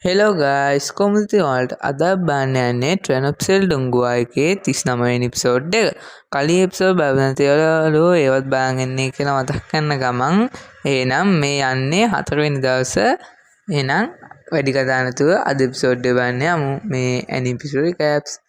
Hello guys කොමුති වලට අද බාන්න යන්නේ ට්‍රැනොප්සෙල් ඩුංගුවා එකේ 39 වෙනි එපිසෝඩ් එක. කලින් එපිසෝඩ් බලපු නැතිවලු ඒවත් බලන් ඉන්නේ කියලා මතක් කරන ගමන් එහෙනම් මේ යන්නේ 4 වෙනි දවසේ. එහෙනම් වැඩි කතා නැතුව අද එපිසෝඩ් එක බලන්න යමු. මේ ඇනිපිසෝඩ් කැප්ස්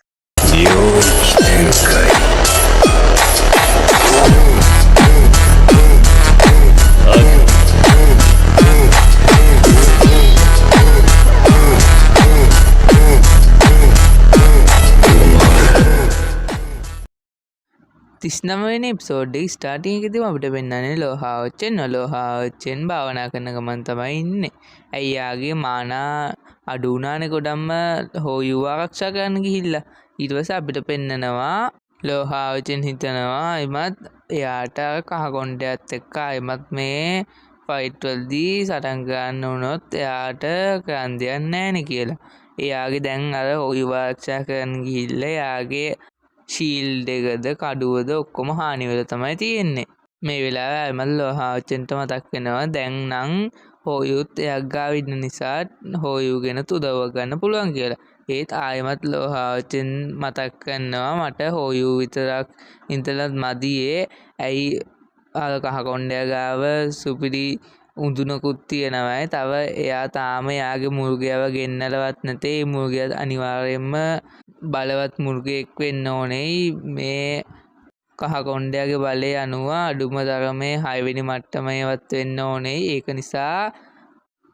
තිස්නමවෙනි එපිසෝඩ් එක ස්ටාර්ටින් එකේදීම අපිට පෙන්නන්නේ ලෝහාවච්චෙන් භාවනා කරන ගමන් තමයි ඉන්නේ. ඇයි යාගේ මානා අඩු වුණානේ ගොඩක්ම හොයුව ආරක්ෂා කරන්න ගිහිල්ලා. ඊට පස්සේ අපිට පෙන්නනවා ලෝහාවච්චෙන් හිතනවා එමත් එයාට කහ කොණ්ඩයත් එක්ක එමත් මේ ෆයිට් වලදී සටන් ගන්න වුණොත් එයාට කරන්න දෙයක් නැහැනේ කියලා. එයාගේ දැන් අර හොයුව ආරක්ෂා කරන්න ගිහිල්ලා එයාගේ ශීල්ඩ් එකද කඩුවද ඔක්කොම හානි වෙලා තමයි තියෙන්නේ. මේ වෙලාවේ ආයෙමත් ලෝහාවච්චන්ට මතක් වෙනවා දැන් නම් හොයුත් එයාක් ගාව ඉන්න නිසා හොයුගෙන උදව් ගන්න පුළුවන් කියලා. ඒත් ආයෙමත් ලෝහාවච්චන් මතක් කරනවා මට හොයු විතරක් ඉඳලත් මදියේ. ඇයි අර කහ කොණ්ඩයා ගාව සුපිරි උඳුනකුත් තියෙනවායි. තව එයා තාම එයාගේ මුර්ගයව ගෙන්නලවත් නැතේ. ඒ මුර්ගයා අනිවාර්යයෙන්ම බලවත් මුර්ගෙක් වෙන්න ඕනේ. මේ කහ කොණ්ඩයාගේ බලය අනුව අඩුම තරමේ 6 වෙනි මට්ටමේවත් වෙන්න ඕනේ. ඒක නිසා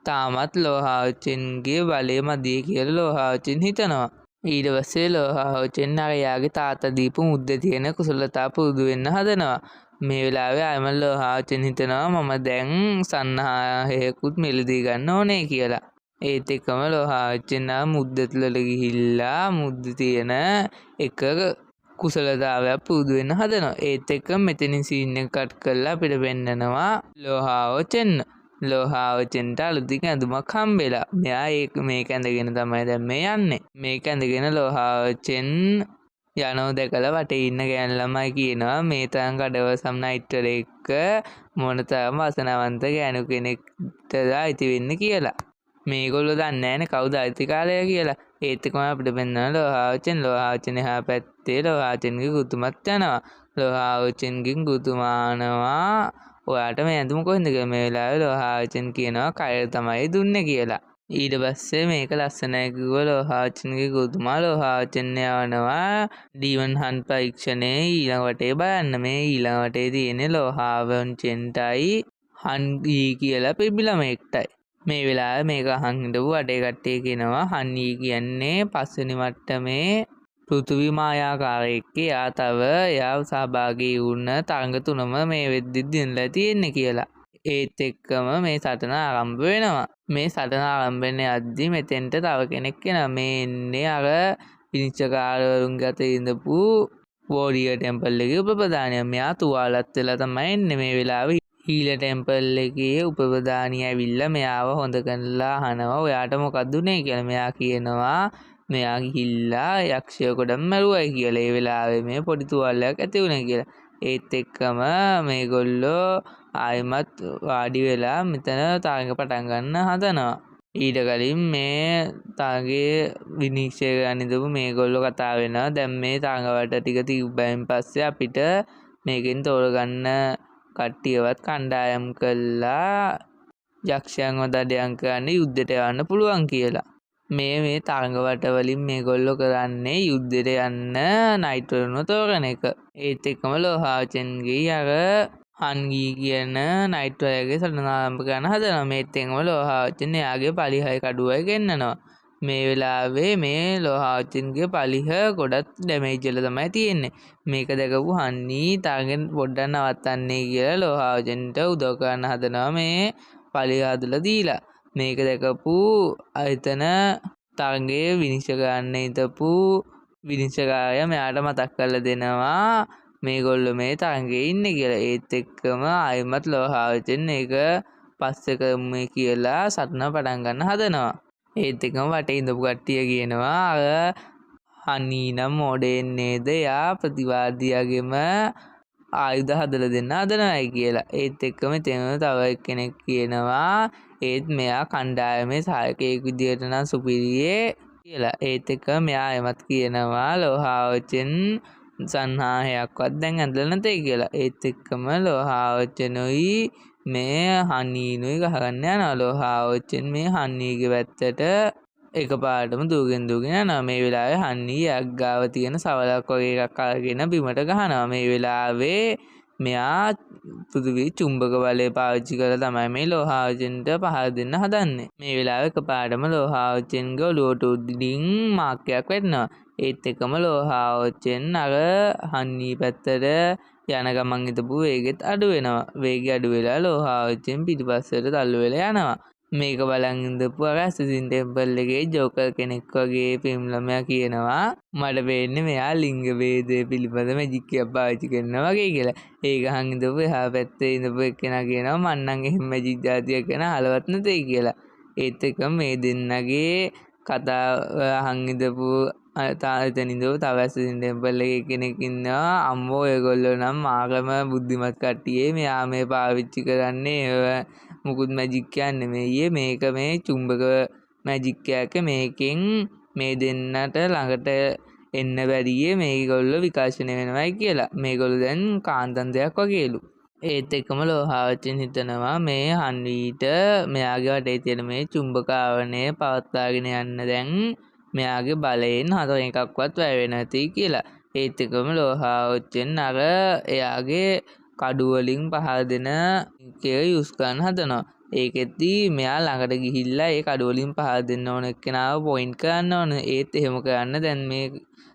තාමත් ලෝහාවච්චන්ගේ බලය මදියේ කියලා ලෝහාවච්චන් හිතනවා. ඊට පස්සේ ලෝහාවච්චන් අර එයාගේ තාත්තා දීපු මුද්දේ තියෙන කුසලතා පුරුදු වෙන්න හදනවා. මේ වෙලාවේ ආයමල් ලෝහාවච්චන් හිතනවා මම දැන් සන්නාහයකුත් මිලදී ගන්න ඕනේ කියලා. ඒත් එක්කම ලෝහාවච්චන් මුද්දතුලට ගිහිල්ලා මුද්ද තියෙන එක කුසලතාවයක් පුරුදු වෙන්න හදනවා. ඒත් එක්ක මෙතනින් සීන් එක කට් කරලා අපිට පෙන්නනවා ලෝහාවච්චන්ට අලුතින් ඇඳුමක් හම්බෙලා. මෙයා මේක ඇඳගෙන තමයි දැන් මේ යන්නේ. මේක ඇඳගෙන ලෝහාවච්චන් යනෝ දැකලා වටේ ඉන්න ගෑනු ළමයි කියනවා මේ තරම් කඩවසම් නයිට්වර එක්ක මොන තරම් අසනවන්ත ගෑනු කෙනෙක්ටද අයිති වෙන්නේ කියලා. මේගොල්ලෝ දන්නේ නැහැනේ කවුද අයිතිකාරයා කියලා. ඒත් එක්කම අපිට පෙන්නන ලෝහාවච්චන් එහා පැත්තේ ලෝහාවච්චන්ගේ ගුතුමත් යනවා. ලෝහාවච්චන්ගෙන් ගුතුමානවා ඔයාට මේ ඇඳුම කොහෙන්ද කියලා. මේ වෙලාවේ ලෝහාවච්චන් කියනවා කයර තමයි දුන්නේ කියලා. ඊට පස්සේ මේක ලස්සනයි කිව්ව ලෝහාවච්චන්ගේ ගුතුමා ලෝහාවච්චන් යවනවා ඩීමන් හන්ට් පරීක්ෂණයේ ඊළඟ වටේ බලන්න. මේ ඊළඟ වටේ තියෙන්නේ ලෝහාවච්චන්ටයි හන්ගී කියලා පිබි ළමයෙක්ටයි. මේ වෙලාවේ මේක අහන් හිටපු වටේ කට්ටිය කියනවා හන්ගී කියන්නේ 5 වෙනි මට්ටමේ පෘථිවි මායාකාරයෙක්. එයා සහභාගී වුණ තරඟ තුනම මේ වෙද්දි දිනලා තියෙන්නේ කියලා. ඒත් එක්කම මේ සටන ආරම්භ වෙනවා. මේ සටන ආරම්භ වෙන්නේ අද්දි මෙතෙන්ට තව කෙනෙක් එනවා. මේ එන්නේ අර විනිශ්චයකාරවරුන්ගේ අතේ ඉඳපු වෝරියර් ටෙම්පල් එකේ උපප්‍රධානියා. මෙයා තුවාලත් වෙලා තමයි එන්නේ මේ වෙලාවේ. හීල ටෙම්පල් එකේ උපප්‍රධානිය ඇවිල්ලා මෙයාව හොඳ කරලා අහනවා ඔයාට මොකක්ද උනේ කියලා. මෙයා කියනවා මෙයා ගිහිල්ලා යක්ෂය ගොඩක් මැරුවයි කියලා. ඒ වෙලාවේ මේ පොඩි තුවාලයක් ඇති වුණා කියලා. ඒත් එක්කම මේගොල්ලෝ ආයෙමත් වාඩි වෙලා මෙතන තරඟ පටන් ගන්න හදනවා. ඊට කලින් මේ තරගේ විනිශ්චය ගන්න ඉඳපු මේගොල්ලෝ කතා වෙනවා. දැන් මේ තරඟවට ටික තිබ්බයින් පස්සේ අපිට මේකෙන් තෝරගන්න කට්ටියවත් කණ්ඩායම් කළා යක්ෂයන්ව දඩයම් කරන්න යුද්ධයට යන්න පුළුවන් කියලා. මේ තරඟවට වලින් මේගොල්ලෝ කරන්නේ යුද්ධයට යන්න නයිට්වරුන්ව තෝරන එක. ඒත් එක්කම ලෝහාවච්චන්ගේ අර හන්ගී කියන නයිට්වරයාගේ සටන ආරම්භ කරන්න හදනවා. මේත් එක්කම ලෝහාවච්චන් එයාගේ පලිහයි කඩුවයි ගෙන්නනවා. මේ වෙලාවේ මේ ලෝහාවච්චන්ගේ පලිහ ගොඩක් ඩැමේජ් වෙලා තමයි තියෙන්නේ. මේක දැකපු හන්ගී තරගෙන් පොඩ්ඩක් නවත්තන්නේ කියලා ලෝහාවච්චන්ට උදව් කරන්න හදනවා මේ පලිහ හදලා දීලා. මේක දැකපු එතන තරගේ විනිශ්චය කරන්න හිටපු විනිශ්චයකාරයා මෙයාට මතක් කරලා දෙනවා මේගොල්ලෝ මේ තරගේ ඉන්නේ කියලා. ඒත් එක්කම ආයෙමත් ලෝහාවච්චන් ඒක පස්සේ කරමු කියලා සටන පටන් ගන්න හදනවා. ඒත් එක්කම වටේ ඉඳපු කට්ටිය කියනවා අර හනී නම් මොඩෙන් නේද? එයා ප්‍රතිවාදියාගේම ආයුධ හදලා දෙන්න හදනවායි කියලා. ඒත් එක්කම එතන තව එක්කෙනෙක් කියනවා ඒත් මෙයා කණ්ඩායමේ සහායකයෙක් විදියට නම් සුපිරියේ කියලා. ඒත් එක්කම මෙයා එමත් කියනවා ලෝහාවචෙන් සංහාහයක්වත් දැන් ඇඳලා නැතේ කියලා. ඒත් එක්කම ලෝහාවචනුයි මේ හනීනුයි ගහගන්න යනවා. ලෝහාවචෙන් මේ හන්නීගේ පැත්තට එකපාරටම දුවගෙන යනවා. මේ වෙලාවේ හන්නී යක් ගාව තියෙන සවලක් වගේ එකක් අරගෙන බිමට ගහනවා. මේ වෙලාවේ මෙයා පෘථිවි චුම්බක බලය පාවිච්චි කරලා තමයි මේ ලෝහාවචෙන්ට පහර දෙන්න හදන්නේ. මේ වෙලාවේ එකපාරටම ලෝහාවචෙන්ගේ ඔළුවට උඩින් මාක්කයක් වැටෙනවා. ඒත් එකම ලෝහාවචෙන් අර හන්නී පැත්තට යන ගමන් හිටපු වේගෙත් අඩු වෙනවා. වේගය අඩු වෙලා ලෝහාවචෙන් පිටිපස්සට තල්ලු වෙලා යනවා. මේක බලන් ඉඳපු අර ඇසසින් ටෙම්පල් එකේ ජෝකර් කෙනෙක් වගේ ෆිල්ම් ළමයා කියනවා මට වෙන්නේ මෙයා ලිංග ભેදය පිළිබඳ මැජික් එකක් පාවිච්චි කරනවා වගේ කියලා. ඒක අහන් ඉඳපු එහා පැත්තේ ඉඳපු එක්කෙනා කියනවා මං නම් එහෙම මැජික් જાතියක් ගැන අහලවත් නැතේ කියලා. ඒත් එක මේ දෙන්නගේ කතාව අහන් ඉඳපු එතන ඉඳපු තව ඇසසින් ටෙම්පල් එකේ කෙනෙක් ඉන්නවා අම්මෝ ඔයගොල්ලෝ නම් ආගම බුද්ධිමත් කට්ටියේ මෙයා මේ පාවිච්චි කරන්නේ මුකුත් මැජික් එකක් නෙමෙයි මේක මේ චුම්බක මැජික් එකක් මේකෙන් මේ දෙන්නට ළඟට එන්න බැරියේ මේගොල්ලෝ විකාශනය වෙනවයි කියලා. මේගොල්ලෝ දැන් කාන්තන්තයක් වගේලු. ඒත් එක්කම ලෝහාවචෙන් හිතනවා මේ හන්විට මෙයාගේ වටේ තියෙන මේ චුම්බක ආවරණය පවත්වාගෙන යන්න දැන් මෙයාගේ බලයෙන් හතර එකක්වත් වැය වෙන්නේ නැති කියලා. ඒත් එක්කම ලෝහාවචෙන් අර එයාගේ කඩු වලින් පහර දෙන එකේ යූස් කරන්න හදනවා. ඒකෙද්දි මෙයා ළඟට ගිහිල්ලා ඒ කඩු වලින් පහර දෙන්න ඕන එක්කෙනාව පොයින්ට් කරන්න ඕන. ඒත් එහෙම කරන්න දැන් මේ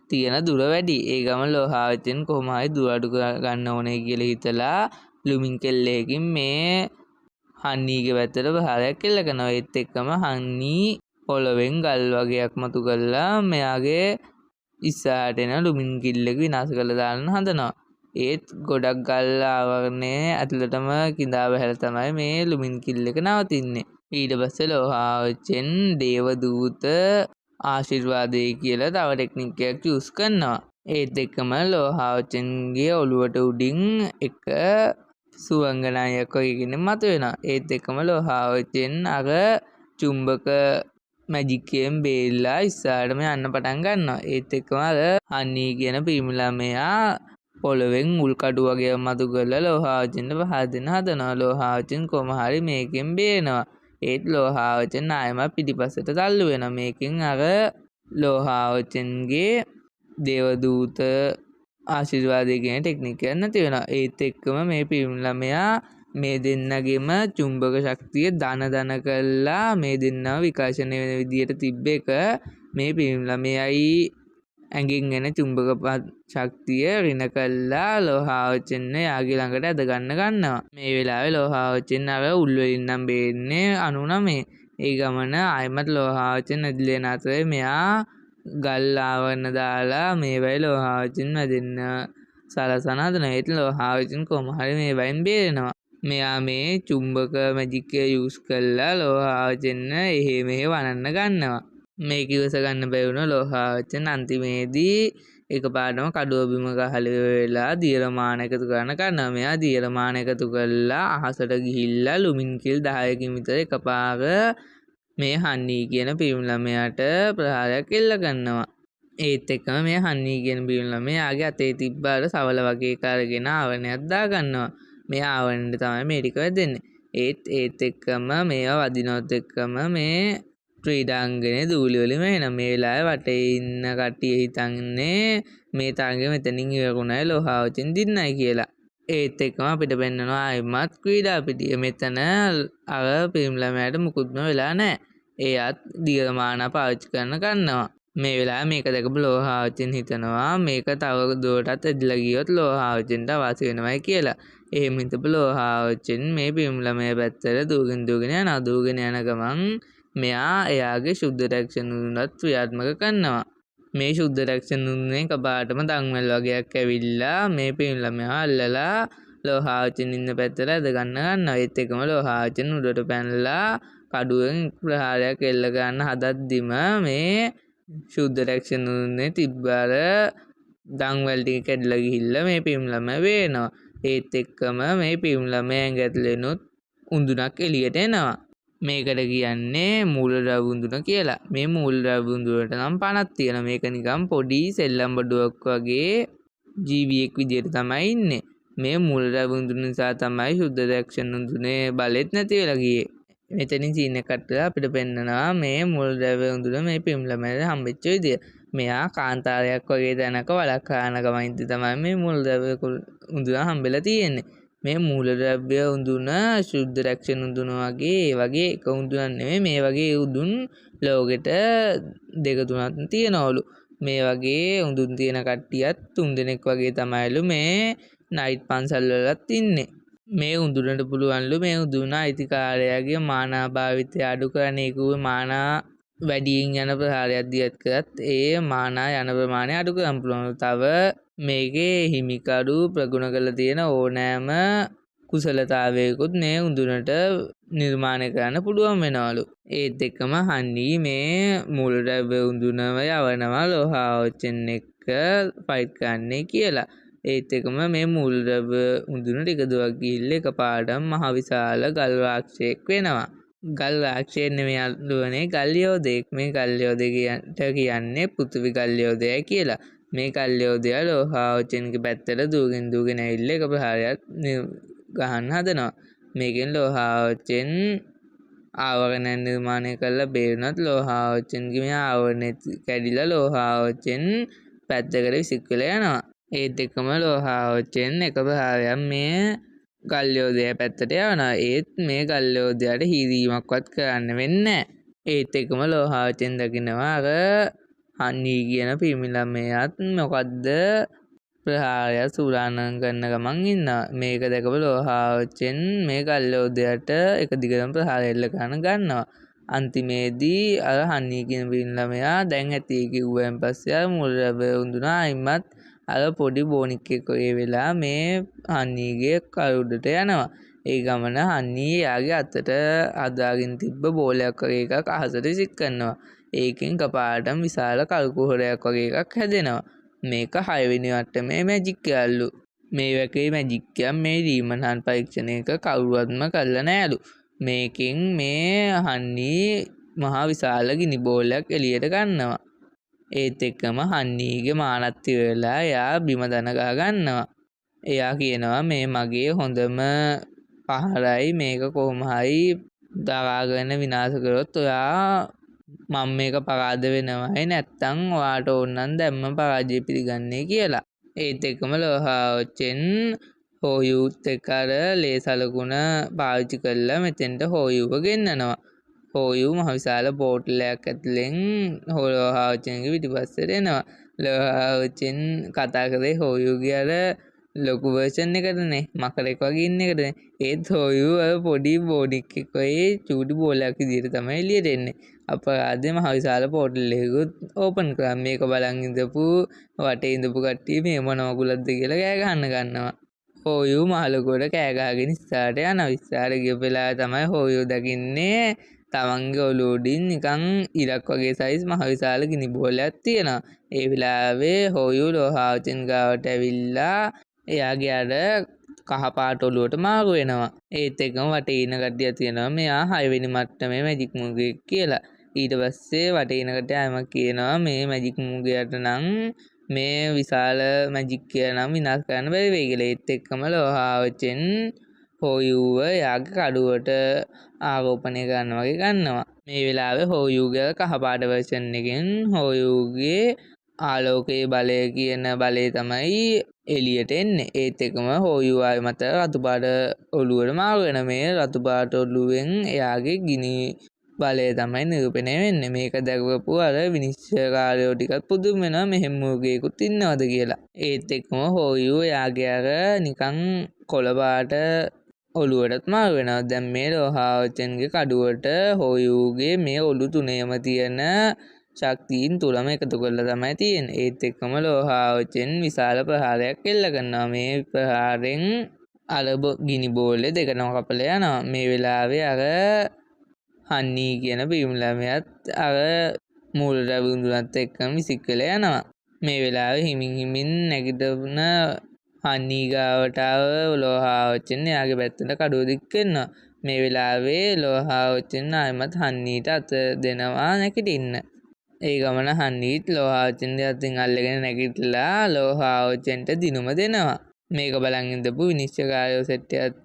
තියෙන දුර වැඩි. ඒ ගම ලෝහාවචෙන් කොහොම හරි දුර අඩු ගන්න ඕනේ කියලා හිතලා ලුමින් කෙල්ලකින් මේ හන්නීගේ පැත්තට ප්‍රහාරයක් එල්ල කරනවා. ඒත් එක්කම හන්නී පොළවෙන් ගල් වගේක් මතු කරලා මෙයාගේ ඉස්සරහට එන ලුමින් කිල්ලක විනාශ කරලා දාන්න හදනවා. ඒත් ගොඩක් ගල් ආවරණය ඇතුළටම කිඳා බහැලා තමයි මේ ලුමින් කිල් එක නවතින්නේ. ඊට පස්සේ ලෝහාවචෙන් දේවදූත ආශිර්වාදය කියලා තව ටෙක්නික් එකක් යූස් කරනවා. ඒත් එක්කම ලෝහාවචෙන්ගේ ඔළුවට උඩින් එක සුවංගනාවක් වගේ කෙනෙක් මතුවෙනවා. ඒත් එක්කම ලෝහාවචෙන් අර චුම්බක මැජික් එකෙන් බේරිලා ඉස්සරහටම යන්න පටන් ගන්නවා. ඒත් එක්කම අර හන්නී කියන පිරිමි ළමයා පොළවෙන් මුල් කඩු වගේ මතු කරලා ලෝහාවචෙන්ට පහර දෙන්න හදනවා. ලෝහාවචෙන් කොහොම හරි මේකෙන් බේරෙනවා. ඒත් ලෝහාවචෙන් ආයෙමත් පිටිපස්සට තල්ලු වෙනවා. මේකෙන් අර ලෝහාවචෙන්ගේ දේවදූත ආශිර්වාදය කියන ටෙක්නික් එක නැති වෙනවා. ඒත් එක්කම මේ පිරිමි ළමයා මේ දෙන්නගෙම චුම්බක ශක්තිය දන කළා මේ දෙන්නව විකාශනය වෙන විදියට තිබ්බ එක මේ පිරිමි ළමයයි ඇඟින් එන චුම්බක ශක්තිය ඍණ කළා ලෝහාවචෙන් යාගේ ළඟට ඇද ගන්නවා. මේ වෙලාවේ ලෝහාවචෙන් අර උල් වලින් නම් බේන්නේ 99. ඒ ගමන ආයමත් ලෝහාවචෙන් ඇදිලා යන අතරේ මෙයා ගල් ආවරණ දාලා මේ වෙයි ලෝහාවචෙන් වැදෙන්න සලසන හදනවා. ඒත් ලෝහාවචෙන් කොහොම හරි මේ වෙයින් බේරෙනවා. මෙයා මේ චුම්බක මැජික් එක යූස් කළා ලෝහාවචෙන් එහෙ මෙහෙ වනන්න ගන්නවා. මේක ඉවස ගන්න බැරි වුණ ලෝහාවචෙන් අන්තිමේදී එකපාරටම කඩුව බිම ගහලා වෙලා දියරමාන එකතු කරනවා. මෙයා දියරමාන එකතු කළා අහසට ගිහිල්ලා ලුමින් කිල් 10කින් විතර එකපාර මේ හන්නී කියන පිරිමි ළමයාට ප්‍රහාරයක් එල්ල කරනවා. ඒත් එක්කම මේ හන්නී කියන පිරිමි ළමයාගේ අතේ තිබ්බ අර සවල වගේ එක අරගෙන ආවරණයක් දා ගන්නවා. මේ ආවරණයට තමයි මේ ටික වැදෙන්නේ. ඒත් එක්කම මේවා වදිනවත් එක්කම මේ ක්‍රීඩාංගනේ දූලි වලින් වෙන මේ වෙලාවේ වටේ ඉන්න කට්ටිය හිතන්නේ මේ තරඟය මෙතනින් ඉවරුණයි ලෝහාවචෙන් දින්නයි කියලා. ඒත් එක්කම අපිට පෙන්නනවා ආයිමත් ක්‍රීඩා පිටිය. මෙතන අර පිරිමි ළමයාට මුකුත්ම වෙලා නැහැ. එයාත් දියරමාන පාවිච්චි කරනවා. මේ වෙලාවේ මේක දැකපු ලෝහාවචෙන් හිතනවා මේක තව දුරටත් ඇදලා ගියොත් ලෝහාවචෙන්ට අවාසි වෙනවයි කියලා. එහෙම හිතපු ලෝහාවචෙන් මේ පිරිමි ළමයා පැත්තට දුවගෙන යනවා. දුවගෙන යන ගමන් මෙයා එයාගේ ශුද්ධ රැක්ෂණ උණුත් ක්‍රියාත්මක කරනවා. මේ ශුද්ධ රැක්ෂණ උණුනේ කපාටම දන්වැල් වගේක් ඇවිල්ලා මේ පිරිමි ළමයා අල්ලලා ලෝහාවචෙන් ඉන්න පැත්තට ඇද ගන්නවා. ඒත් එකම ලෝහාවචෙන් උඩට පැනලා කඩුවෙන් ප්‍රහාරයක් එල්ල ගන්න හදද්දිම මේ ශුද්ධ රැක්ෂණ උණුනේ තිබ්බ අර දන්වැල් ටික කැඩලා ගිහිල්ලා මේ පිරිමි ළමයා වේනවා. ඒත් එක්කම මේ පියුම් ළමයා ඇඟ ඇතුලෙනුත් උඳුනක් එළියට එනවා. මේකට කියන්නේ මූලද්‍රව්‍ය උඳුන කියලා. මේ මූලද්‍රව්‍ය උඳුනට නම් පණක් තියෙනවා. මේක නිකන් පොඩි සෙල්ලම් බඩුවක් වගේ ජීවියෙක් විදියට තමයි ඉන්නේ. මේ මූලද්‍රව්‍ය උඳුන නිසා තමයි ශුද්ධ රියැක්ෂන් උඳුනේ බලෙත් නැති වෙලා ගියේ. මෙතනින් සීන් එකක් කටලා අපිට පෙන්නනවා මේ මූලද්‍රව්‍ය උඳුන මේ පියුම් ළමයාට හම්බෙච්ච විදිය. මෙයා කාන්තාරයක් වගේ තැනක වලක් කාන ගමන්දි තමයි මේ මූලද්‍රව්‍ය උඳුන හම්බෙලා තියෙන්නේ. මේ මූලද්‍රව්‍ය උඳුන ශුද්ධ රියැක්ෂන් උඳුන වගේ එක උඳුනක් නෙමෙයි. මේ වගේ උඳුන් ලෝකෙට 2 3ක් තියෙනවලු. මේ වගේ උඳුන් තියෙන කට්ටියත් 3 දෙනෙක් වගේ තමයිලු මේ නයිට් පන්සල් වලත් ඉන්නේ. මේ උඳුනට පුළුවන්ලු මේ උඳුන අයිතිකාරයාගේ මානා භාවිතය අඩු කරන්න. ඒකුවේ මානා වැඩියෙන් යන ප්‍රහාරයක් දියත් කරත් ඒ මානා යන ප්‍රමාණය අඩු කරන්න පුළුවන්. තව මේකේ හිමිකරු ප්‍රගුණ කරලා තියෙන ඕනෑම කුසලතාවයකුත් මේ උඳුනට නිර්මාණය කරන්න පුළුවන් වෙනවලු. ඒත් එක්කම හන්නි මේ මූලද්‍රව්‍ය උඳුනම යවනවා ලෝහාවචෙන් එක්ක ෆයිට් කරන්නේ කියලා. ඒත් එක්කම මේ මූලද්‍රව්‍ය උඳුන ටික දුරක් ගිහිල්ලා එකපාරටම මහ විශාල ගල් රාක්ෂයක් වෙනවා. ගල් රාක්ෂය නෙමෙයි අල්ලුවනේ ගල් යෝධයෙක්. මේ ගල් යෝධයට කියන්නේ පෘථිවි ගල් යෝධයයි කියලා. මේ ගල් යෝධයා ලෝහාවචෙන්ගේ පැත්තට දුවගෙන ඇවිල්ලා එක ප්‍රහාරයක් ගහන්න හදනවා. මේකෙන් ලෝහාවචෙන් ආවරණයක් නිර්මාණය කරලා බේරුණත් ලෝහාවචෙන්ගේ මේ ආවරණය කැඩිලා ලෝහාවචෙන් පැත්තකට විසික් වෙලා යනවා. ඒත් එක්කම ලෝහාවචෙන් එක ප්‍රහාරයක් මේ ගල් යෝධයා පැත්තට යවනවා. ඒත් මේ ගල් යෝධයාට හීරීමක්වත් කරන්න වෙන්නේ නැහැ. ඒත් එක්කම ලෝහාවචෙන් දකිනවා අර හන්නි කියන පිරිමි ළමයාත් මොකද්ද ප්‍රහාරයක් සූදානම් කරන ගමන් ඉන්නවා. මේක දැකපු ලෝහාවචෙන් මේ ගල් යෝධයාට එක දිගටම ප්‍රහාර එල්ල කරන ගන්නවා. අන්තිමේදී අර හන්නි කියන පිරිමි ළමයා දැන් ඇති කිව්වෙන් පස්සේ අර මූලද්‍රව්‍ය උඳුන ආයිමත් අර පොඩි බෝනික්ෙක් වගේ වෙලා මේ හන්නීගේ කරුඩට යනවා. ඒ ගමන හන්නි යාගේ අතට අදාගෙන තිබ්බ බෝලයක් වගේ එකක් අහසට විසික් කරනවා. ඒකෙන් කපාටම විශාල කල්කුහරයක් වගේ එකක් හැදෙනවා. මේක 6 වෙනි වට්ටමේ මැජික් එකලු. මේ වගේ මැජික් එකක් මේ රීමන්හන් පරීක්ෂණයක කවුරුවත්ම කරලා නෑලු. මේකෙන් මේ හන්නි මහා විශාල ගිනි බෝලයක් එළියට ගන්නවා. ඒත් එක්කම හන්නීගේ මානත් ඉවරලා එයා බිම දන ගහ ගන්නවා. එයා කියනවා මේ මගේ හොඳම පහරයි මේක කොහොම හරි දරාගෙන විනාශ කරොත් ඔයා මම මේක පරාද වෙනවයි නැත්තම් ඔයාට ඕනනම් දැම්ම පරාජය පිළිගන්නේ කියලා. ඒත් එක්කම ලෝහාවචෙන් හෝයුත් එක්ක අර ලේ සලකුණ පාවිච්චි කරලා මෙතෙන්ට හෝයුව ගෙන්නනවා. හෝයු මහ විශාල බෝටලයක් ඇතුලෙන් ලෝහාවචෙන්ගේ පිටිපස්සට එනවා. ලෝහාවචෙන් කතා කරේ හෝයුගේ අර ලොකු වර්ෂන් එකටනේ. මකරෙක් වගේ ඉන්න එකටනේ. ඒත් හෝයු අර පොඩි බෝඩික් එක වගේ චූටි බෝලයක් විදියට තමයි එළියට එන්නේ. අපරාධේ මහ විශාල පෝටල් එකකුත් ඕපන් කරා. මේක බලන් ඉඳපු වටේ ඉඳපු කට්ටිය මේ මොන මගුලක්ද කියලා කෑ ගහන්න ගන්නවා. හෝයු මහලුකොට කෑ ගහගෙන ඉස්සරහට යනවා. ඉස්සරහට ගිය වෙලාවේ තමයි හෝයු දකින්නේ තමන්ගේ ඔළුව උඩින් නිකන් ඉරක් වගේ සයිස් මහ විශාල ගිනි බෝලයක් තියෙනවා. ඒ වෙලාවේ හෝයු ලෝහාවචෙන් ගාවට ඇවිල්ලා එයාගේ අර කහ පාට ඔළුවට මාරු වෙනවා. ඒත් එක්කම වටේ ඉන්න කට්ටිය තියෙනවා මෙයා 6 වෙනි මට්ටමේ මැජික් මුගෙක් කියලා. ඊට පස්සේ වටේ ඉන්න කට්ටිය ආයෙම කියනවා මේ මැජික් මුගයට නම් මේ විශාල මැජික් කියලා නම් විනාශ කරන්න බැරි වෙයි කියලා. ඒත් එක්කම ලෝහාවචෙන් හෝයුව යාගේ කඩුවට ආරෝපණය කරන්න වගේ ගන්නවා. මේ වෙලාවේ හෝයුගේ කහපාට වර්ෂන් එකෙන් හෝයුගේ ආලෝකයේ බලය කියන බලය තමයි එළියට එන්නේ. ඒත් එකම හෝයු ආයෙමත් රතු පාට ඔළුවට මාරු වෙන. මේ රතු පාට ඔළුවෙන් එයාගේ ගිනි බලය තමයි නිරූපණය වෙන්නේ. මේක දැකපු අර විනිශ්චයකාරයෝ ටිකක් පුදුම වෙනවා මෙහෙම මුර්ගයෙකුත් ඉන්නවද කියලා. ඒත් එක්කම හෝයු එයාගේ අර නිකන් කොළ පාට ඔළුවටත් මාරු වෙනවා. දැන් මේ ලෝහාවචෙන්ගේ කඩුවට හෝයුගේ මේ ඔළු තුනේම තියෙන ශක්තියින් තුලම එකතු කරලා තමයි තියෙන්නේ. ඒත් එක්කම ලෝහාවචෙන් විශාල ප්‍රහාරයක් එල්ල කරනවා. මේ ප්‍රහාරෙන් අර ගිනි බෝලේ දෙකම කපලා යනවා. මේ වෙලාවේ අර හන්නි කියන පිරිමි ළමයාත් අර මූලද්‍රව්‍ය උඳුනත් එක්කම විසික් වෙලා යනවා. මේ වෙලාවේ හිමින් නැගිටින හන්නී ගාවට ආව ලෝහාවච්චන් එයාගේ පැත්තට කඩුව දික් කරනවා. මේ වෙලාවේ ලෝහාවච්චන් ආයෙමත් හන්නීට අත දෙනවා නැගිටින්න. ඒ ගමන හන්නීත් ලෝහාවච්චන්ගේ අතින් අල්ලගෙන නැගිටලා ලෝහාවච්චන්ට දිනුම දෙනවා. මේක බලන් ඉඳපු විනිශ්චයකාරයෝ සෙට්ටියත්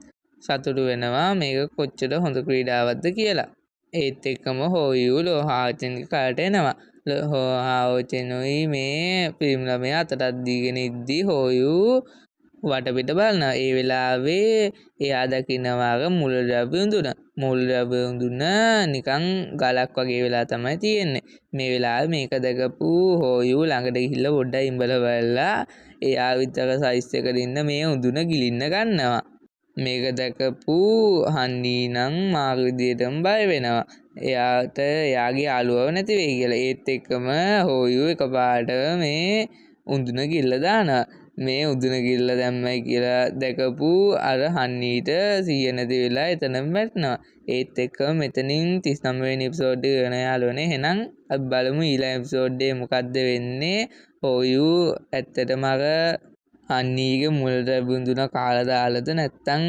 සතුටු වෙනවා මේක කොච්චර හොඳ ක්‍රීඩාවක්ද කියලා. ඒත් එක්කම හෝයු ලෝහාවච්චන්ගේ කරට එනවා. ලෝහාවච්චනුයි මේ පිරිමි ළමයා අතටත් දීගෙන ඉද්දි හෝයු වටපිට බලනවා. ඒ වෙලාවේ එයා දකිනවා මුල්ද්‍රව්‍ය උඳුන. මුල්ද්‍රව්‍ය උඳුන නිකන් ගලක් වගේ වෙලා තමයි තියෙන්නේ. මේ වෙලාවේ මේක දැකපු හෝයු ළඟට ගිහිල්ලා පොඩ්ඩක් ඉඹලා බලලා එයා විතර සයිස් එකට ඉන්න මේ උඳුන ගිලින්න ගන්නවා. මේක දැකපු හන්නී නම් මාරු විදියටම බය වෙනවා. එයාට එයාගේ යාළුවව නැති වෙයි කියලා. ඒත් එක්කම හෝයු එකපාරට මේ උඳුන ගිල්ල දානවා. මේ උඳුන ගිල්ල දැම්මයි කියලා දැකපු අර හන්නීට සිහිය නැති වෙලා එතනම වැටෙනවා. ඒත් එක්කම මෙතනින් 39 වෙනි එපිසෝඩ් එක වෙන යාළුවනේ. එහෙනම් අපි බලමු ඊළඟ එපිසෝඩ් එකේ මොකද්ද වෙන්නේ. හෝයු ඇත්තටම අර හන්නීගේ මුල්ද්‍රව්‍ය උඳුන කාලා දාලාද නැත්නම්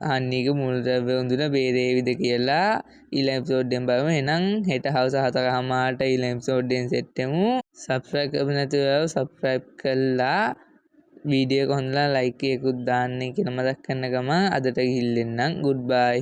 හන්නීගේ මුල්ද්‍රව්‍ය උඳුන බේරේවිද කියලා ඊළඟ එපිසෝඩ් එකෙන් බලමු. එහෙනම් හෙට හවස 4:00ට ඊළඟ එපිසෝඩ් එකෙන් සෙට් වෙමු. සබ්ස්ක්‍රයිබ් කරපු නැතිව සබ්ස්ක්‍රයිබ් කළා වීඩියෝ එක හොඳලා ලයික් එකකුත් දාන්න කියලා මතක් කරන ගමන් අදට ගිහින් එන්නම්. ගුඩ් බයි.